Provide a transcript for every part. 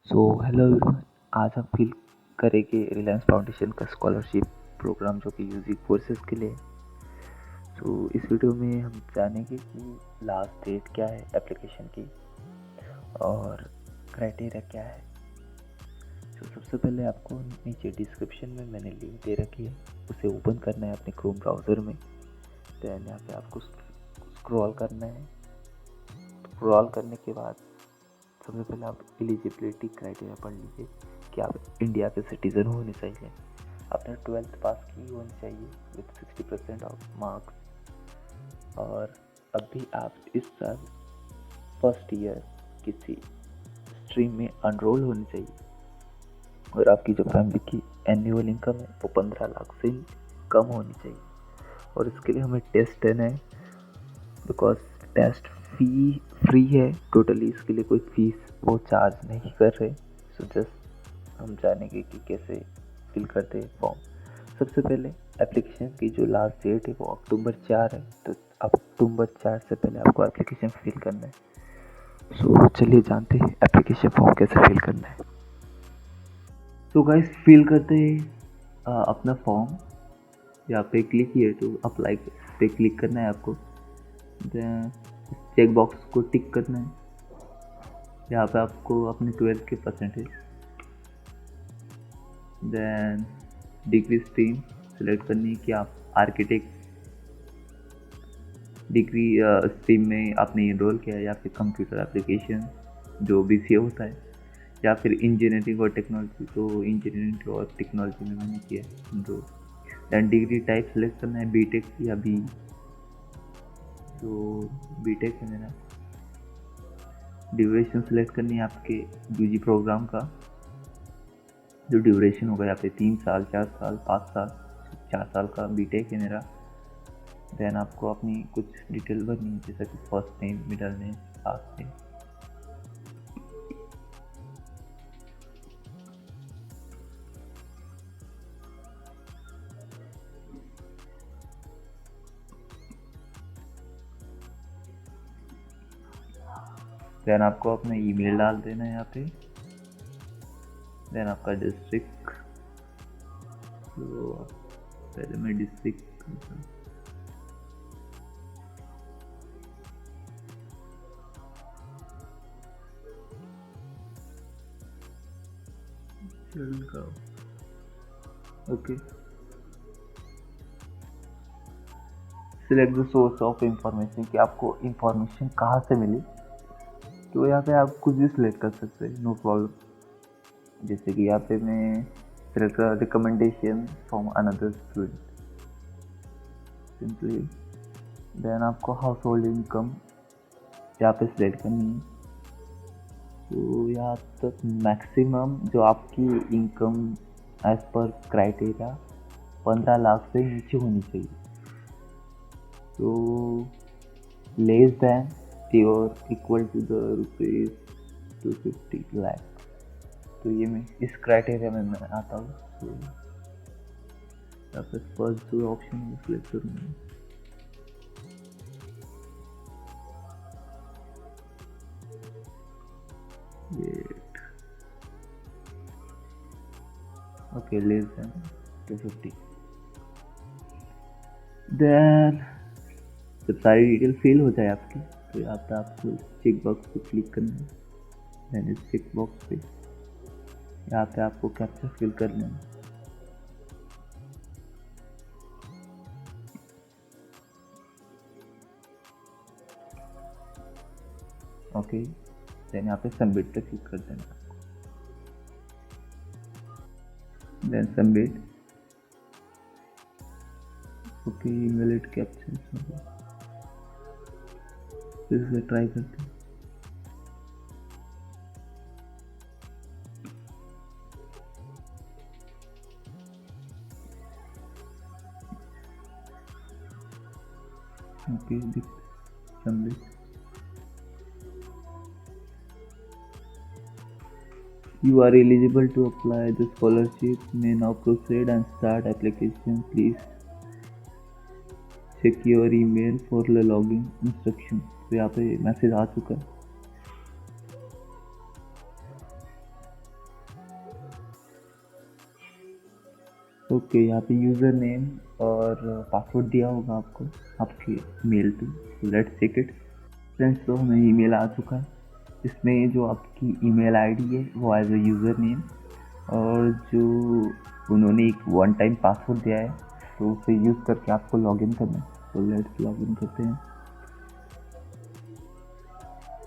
Hello everyone. आज हम feel करेंगे रिलायंस फाउंडेशन का स्कॉलरशिप प्रोग्राम जो कि यूजी कोर्सेज के लिए है। इस वीडियो में हम जानेंगे कि लास्ट डेट क्या है एप्लीकेशन की और क्राइटेरिया क्या है। सबसे पहले आपको नीचे डिस्क्रिप्शन में मैंने लिंक दे रखी है, उसे ओपन करना है अपने क्रोम ब्राउज़र में। देन यहाँ पे आपको स्क्रॉल करना है। स्क्रॉल करने के बाद सबसे पहले आप एलिजिबिलिटी क्राइटेरिया पढ़ लीजिए कि आप इंडिया के सिटीज़न होने चाहिए, आपने 12th पास की होनी चाहिए विथ 60% ऑफ मार्क्स, और अभी आप इस साल फर्स्ट ईयर किसी स्ट्रीम में अनरोल होनी चाहिए, और आपकी जो फैमिली की एनुअल इनकम है वो 15 लाख से कम होनी चाहिए। और इसके लिए हमें टेस्ट देना है, बिकॉज टेस्ट फी फ्री है टोटली, इसके लिए कोई फीस वो चार्ज नहीं कर रहे। जस्ट हम जानेंगे कि कैसे फिल करते हैं फॉर्म। सबसे पहले एप्लीकेशन की जो लास्ट डेट है वो अक्टूबर 4 है, तो अक्टूबर 4 से पहले आपको एप्लीकेशन फिल करना है। चलिए जानते हैं एप्लीकेशन फॉर्म कैसे फिल करना है। गाइस, फिल करते हैं अपना फॉर्म। यहाँ पे क्लिक किए तो अप्लाई पे क्लिक करना है आपको। देन चेक बॉक्स को टिक करना है। यहाँ पे आपको अपने 12th के percentage, then degree stream select करनी है कि आप आर्किटेक्ट डिग्री स्ट्रीम में आपने एनरोल किया है, या फिर कंप्यूटर एप्लीकेशन जो BCA होता है, या फिर इंजीनियरिंग और टेक्नोलॉजी, तो इंजीनियरिंग और टेक्नोलॉजी में मैंने किया है enrol. Then degree type select करना है, बीटेक या BE, तो बीटेक है मेरा। ड्यूरेशन सेलेक्ट करनी है आपके UG प्रोग्राम का, जो ड्यूरेशन होगा यहाँ पे 3 साल, 4 साल, 5 साल, 4 साल का बीटेक है मेरा। देन आपको अपनी कुछ डिटेल भरनी है, जैसा कि first name, middle name, last name. Then आपको अपना ईमेल डाल देना है यहाँ पे। देन आपका डिस्ट्रिक्ट, तो पहले मैं डिस्ट्रिक्ट का, okay. Select the source of information, कि आपको इंफॉर्मेशन कहाँ से मिली, तो यहाँ पे आप कुछ भी सिलेक्ट कर सकते हैं, नो प्रॉब्लम। जैसे कि यहाँ पे मैं सिलेक्ट कर recommendation from another student simply. Then आपको हाउस होल्ड इनकम यहाँ पे सिलेक्ट करनी है। तो यहाँ तक मैक्सिमम जो आपकी इनकम एज पर क्राइटेरिया 15 लाख से नीचे होनी चाहिए, तो लेस देन और equal to the rupees 250 lakh. तो ये मैं इस क्राइटेरिया में मैं आता हूँ। तो यहाँ पे फर्स्ट जो ऑप्शन है सिलेक्ट करूँगा। Okay, less than 250। देन जब सारी डिटेल फिल हो जाए आपकी, तो यहाँ पे आपको चेक बॉक्स पे क्लिक करना है। देन इस चेक बॉक्स पे यहाँ पे आपको कैप्चा फिल करना है। ओके, देन यहाँ पे सबमिट पे क्लिक कर देना। Then submit. Okay, invalid captcha, फिर से ट्राई करते हैं। Okay, submit. You are eligible to apply the scholarship. May now proceed and start application. Please check your email for the login instruction. तो यहाँ पे मैसेज आ चुका है। ओके, यहाँ पे यूज़र नेम और पासवर्ड दिया होगा आपको आपके मेल पे। Let's check it. फ्रेंड्स, तो हमें ईमेल आ चुका है। इसमें जो आपकी ईमेल आईडी है वो एज ए यूज़र नेम, और जो उन्होंने एक वन टाइम पासवर्ड दिया है, तो उसे यूज़ करके आपको लॉगिन करना है। तो लेट्स लॉगिन करते हैं।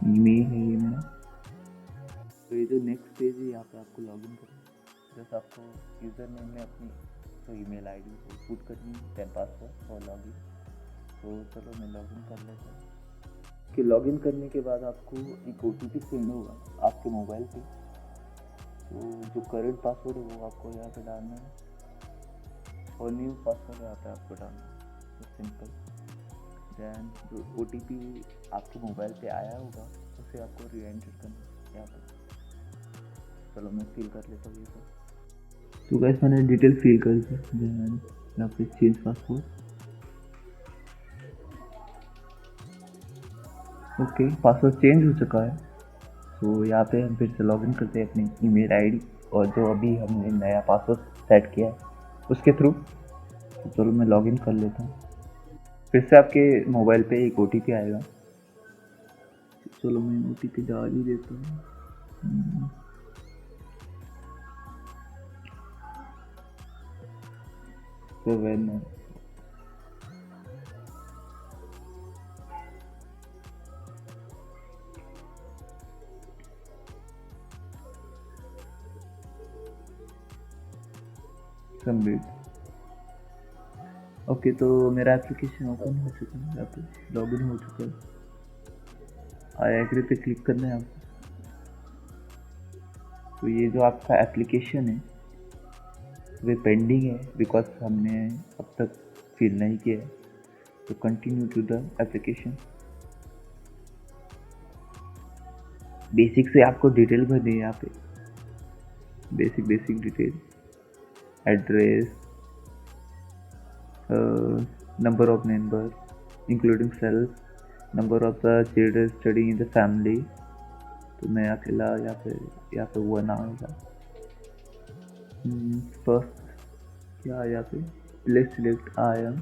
ईमेल है ये मेरा। तो ये जो नेक्स्ट पेज है, यहाँ पे आपको लॉगिन करना है। जैसे आपको यूज़र नेम में अपनी तो ईमेल आईडी को पुट करनी है, देन पासवर्ड और लॉगिन। तो चलो मैं लॉगिन कर लेता हूँ। कि लॉगिन करने के बाद आपको एक OTP सेंड होगा आपके मोबाइल पे। तो जो करंट पासवर्ड है वो आपको यहाँ पे डालना है, और न्यू पासवर्ड यहाँ पे आपको डालना है। तो सिंपल। देन जो OTP आपके मोबाइल पे आया होगा उसे आपको री एंटर करना है यहाँ पे। चलो मैं फिल कर लेता हूँ ये सब। तो गाइस, मैंने डिटेल फिल कर दी। देन यहाँ पे change password. Okay, password change हो चुका है। तो यहाँ पे हम फिर से लॉगिन करते हैं अपनी ईमेल आईडी और जो अभी हमने नया पासवर्ड सेट किया है उसके थ्रू। तो चलो मैं लॉगिन कर लेता हूँ। फिर से आपके मोबाइल पे एक OTP आएगा। चलो मैं OTP डाल ही देता हूँ। तो वेन सबमिट। ओके, तो मेरा एप्लीकेशन ओपन हो चुका है, यहाँ पे लॉगिन हो चुका है। आई एग्री पे क्लिक करना है आपको। तो ये जो आपका एप्लीकेशन है वे पेंडिंग है, बिकॉज हमने अब तक फिल नहीं किया है। तो continue to the application. Basic से आपको डिटेल भरनी है यहाँ पे। Basic detail, address, number of members including self, number of the children studying in the family। तो मैं अकेला यहाँ पे वन आएगा। फर्स्ट क्या यहाँ पे place select I am.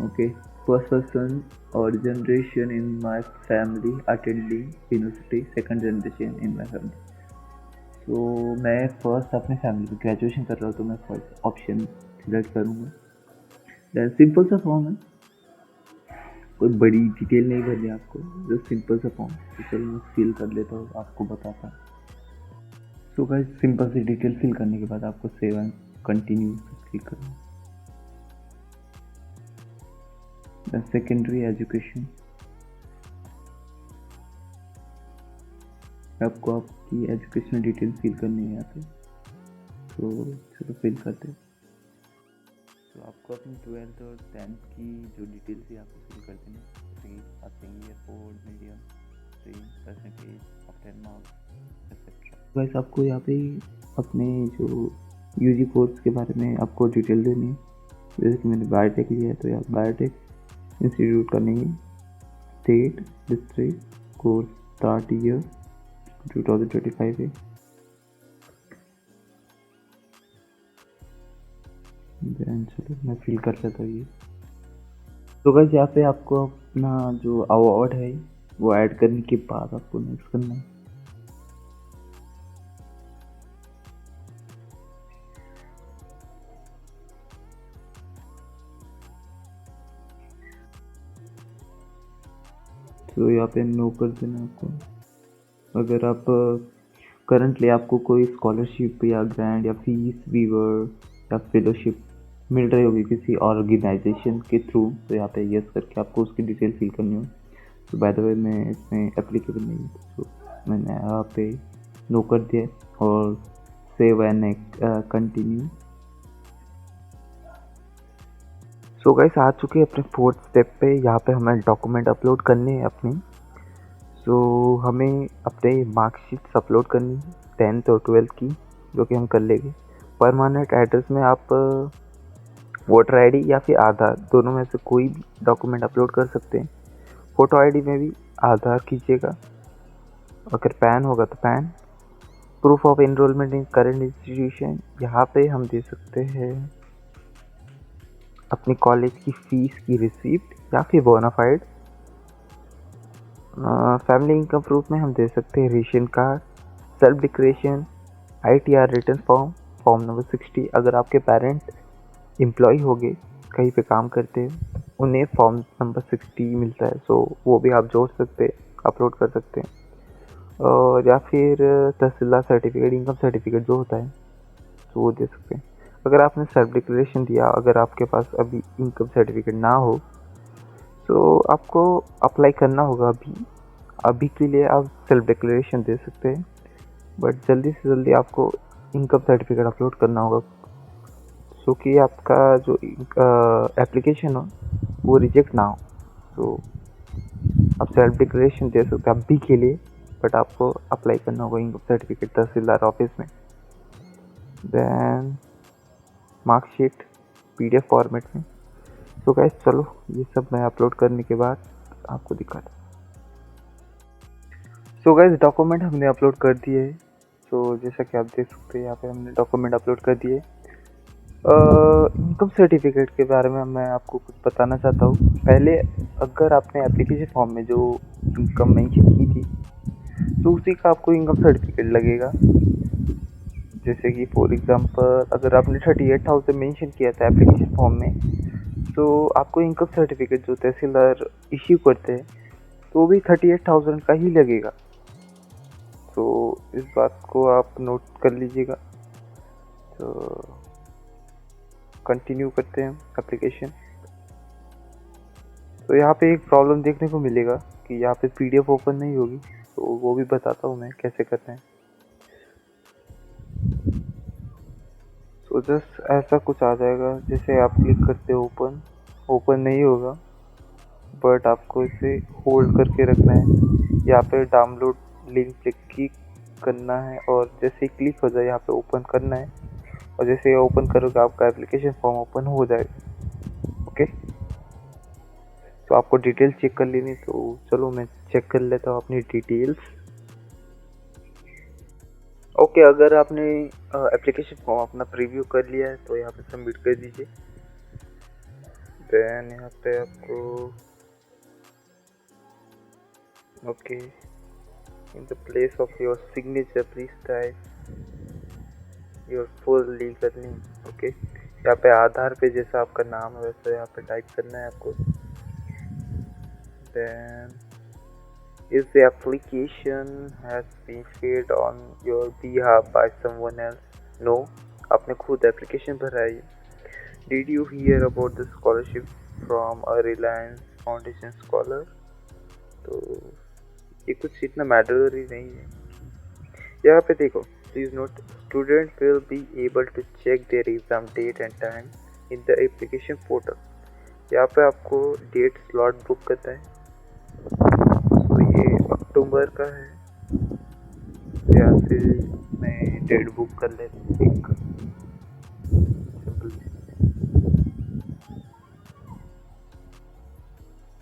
Okay, first person और generation in my family attending university, second generation in my family. तो मैं फर्स्ट अपने फैमिली में ग्रेजुएशन कर रहा हूँ, तो मैं फर्स्ट ऑप्शन सिलेक्ट करूँगा। दैन सिंपल सा फॉर्म है, कोई बड़ी डिटेल नहीं भरनी आपको, जो सिंपल सा फॉर्म। तो चलो मैं फिल कर लेता हूँ, आपको बताता हूँ। सो गाइस, सिंपल सी डिटेल फिल करने के बाद आपको सेव एंड कंटिन्यू क्लिक करना। दैन सेकेंडरी एजुकेशन, आपको आपकी एजुकेशनल डिटेल फिल करनी है यहाँ पे। तो चलो फिल करते हैं। तो आपको अपनी 12th और 10th की जो डिटेल्स है आपको फिल कर देनी है, जैसे passing year, board, medium, stream, percentage of 10 marks etcetera. वैसे आपको यहाँ पे अपने जो यूजी कोर्स के बारे में आपको डिटेल देनी है। जैसे कि मैंने बायोटेक लिया है, तो यहाँ बायोटेक इंस्टीट्यूट का name, state, district, course start year 2025 है। चलो मैं फिल कर लेता हूँ ये। तो गाइस, यहाँ पे आपको अपना जो अवार्ड है वो ऐड करने के बाद आपको नेक्स्ट करना है। तो यहाँ पे नो कर देना आपको। अगर आप करंटली आपको कोई स्कॉलरशिप या ग्रांट या फीस वीवर या फेलोशिप मिल रही होगी किसी ऑर्गेनाइजेशन के थ्रू, तो यहाँ पे यस करके आपको उसकी डिटेल फिल करनी हो। तो बाय द वे मैं इसमें एप्लीकेबल नहीं है, तो मैंने यहाँ पे नो कर दिया और save and continue. So guys, आ चुके हैं अपने फोर्थ स्टेप पे। यहाँ पे हमें डॉक्यूमेंट अपलोड करने हैं अपनी। सो हमें अपने मार्कशीट्स अपलोड करनी है 10th और 12th की, जो कि हम कर लेंगे। परमानेंट एड्रेस में आप वोटर आईडी या फिर आधार, दोनों में से कोई भी डॉक्यूमेंट अपलोड कर सकते हैं। फ़ोटो आईडी में भी आधार कीजिएगा, अगर पैन होगा तो pan, proof of enrolment in current institution, यहाँ पे हम दे सकते हैं अपनी कॉलेज की फीस की रिसिप्ट या फिर बोनाफाइड। फैमिली इनकम प्रूफ में हम दे सकते हैं ration card, self declaration, ITR return form, form number 60। अगर आपके पेरेंट एम्प्लॉय हो गए, कहीं पे काम करते हैं, उन्हें फॉर्म नंबर 60 मिलता है, सो वो भी आप जोड़ सकते हैं, अपलोड कर सकते हैं। और या फिर तहसीलदार सर्टिफिकेट, इनकम सर्टिफिकेट जो होता है, तो वो दे सकते हैं। अगर आपने सेल्फ डिक्लेरेशन दिया, अगर आपके पास अभी इनकम सर्टिफिकेट ना हो, तो आपको अप्लाई करना होगा। अभी के लिए आप सेल्फ डिक्लेरेशन दे सकते हैं, बट जल्दी से जल्दी आपको इनकम सर्टिफिकेट अपलोड करना होगा, सो कि आपका जो एप्लीकेशन हो वो रिजेक्ट ना हो। तो आप सेल्फ डिक्लेरेशन दे सकते हैं अभी के लिए, बट आपको अप्लाई करना होगा इनकम सर्टिफिकेट तहसीलदार ऑफिस में। देन मार्कशीट PDF फॉर्मेट में। तो गाइस चलो, ये सब मैं अपलोड करने के बाद आपको दिखाता हूँ। सो गाइस, डॉक्यूमेंट हमने अपलोड कर दिए। तो जैसा कि आप देख सकते हैं, यहाँ पे हमने डॉक्यूमेंट अपलोड कर दिए। इनकम सर्टिफिकेट के बारे में मैं आपको कुछ बताना चाहता हूँ। पहले अगर आपने एप्लीकेशन फॉर्म में जो इनकम मेंशन की थी, तो उसी का आपको इनकम सर्टिफिकेट लगेगा। जैसे कि फॉर एग्जांपल, अगर आपने 38,000 मेंशन किया था एप्लीकेशन फॉर्म में, तो आपको इनकम सर्टिफिकेट जो तहसीलदार इश्यू करते हैं, तो वो भी 38,000 का ही लगेगा। तो इस बात को आप नोट कर लीजिएगा। तो कंटिन्यू करते हैं एप्लीकेशन। तो यहाँ पे एक प्रॉब्लम देखने को मिलेगा कि यहाँ पे PDF ओपन नहीं होगी, तो वो भी बताता हूँ मैं कैसे करते हैं। तो जस्ट ऐसा कुछ आ जाएगा, जैसे आप क्लिक करते हो ओपन नहीं होगा, बट आपको इसे होल्ड करके रखना है। यहाँ पे डाउनलोड लिंक पे क्लिक करना है, और जैसे क्लिक हो जाए यहाँ पे ओपन करना है, और जैसे ओपन करोगे आपका एप्लीकेशन फॉर्म ओपन हो जाएगा। ओके, तो आपको डिटेल चेक कर लेनी, तो चलो मैं चेक कर लेता हूँ अपनी डिटेल्स। ओके, अगर आपने एप्लीकेशन फॉर्म अपना प्रीव्यू कर लिया है, तो यहाँ पे सबमिट कर दीजिए। देन यहाँ पे आपको okay, in the place of your signature please type your full legal name. Okay, यहाँ पे आधार पे जैसा आपका नाम है वैसे यहाँ पे टाइप करना है आपको। Then Is the application has been filled on your behalf by someone else? No, आपने खुद एप्लीकेशन भरा है। Did you hear about the scholarship from a Reliance Foundation scholar? तो ये कुछ इतना मैटररी नहीं है। यहाँ पे देखो, please note, student will be able to check their exam date and time in the application portal. यहाँ पे आपको डेट स्लॉट बुक करता है। तो ये अक्टूबर का है, यहाँ से मैं डेट बुक कर लेता हूँ एक सिंपल।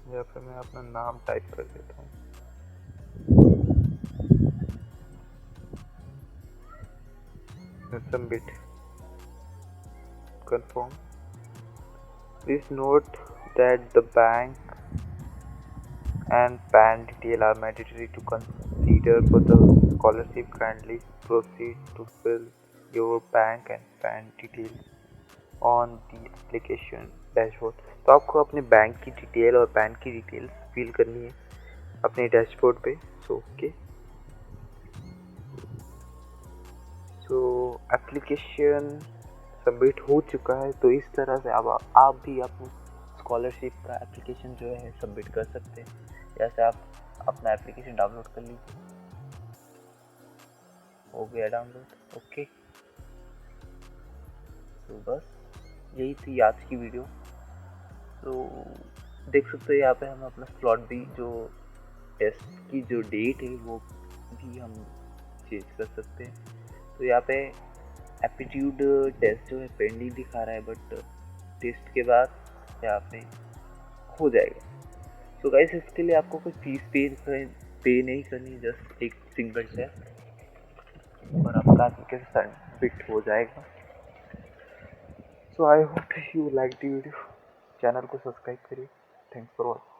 यहाँ पे मैं अपना नाम टाइप कर देता हूँ। Submit, confirm. Please note that the bank and PAN detail are mandatory to consider for the scholarship. Kindly proceed to fill your bank and PAN detail on the application dashboard. तो आपको अपने bank की detail और pan की details fill करनी है अपने dashboard पे। ओके, सो एप्लीकेशन सबमिट हो चुका है। तो इस तरह से अब आप भी अपनी स्कॉलरशिप का एप्लीकेशन जो है सबमिट कर सकते हैं। जैसे आप अपना एप्लीकेशन डाउनलोड कर लीजिए, हो गया डाउनलोड। ओके, तो बस यही थी आज की वीडियो। तो देख सकते हो यहाँ पे हम अपना स्लॉट भी, जो टेस्ट की जो डेट है वो भी हम चेंज कर सकते हैं। तो यहाँ पे एप्टीट्यूड टेस्ट जो है पेंडिंग दिखा रहा है, बट टेस्ट के बाद यहाँ पे हो जाएगा। तो गाइस, इसके लिए आपको कोई फीस पे नहीं करनी, जस्ट एक सिंगल टेस्ट और अप्लाई करके सबमिट हो जाएगा। So I hope you like the video. Channel को सब्सक्राइब करिए। Thanks for watching.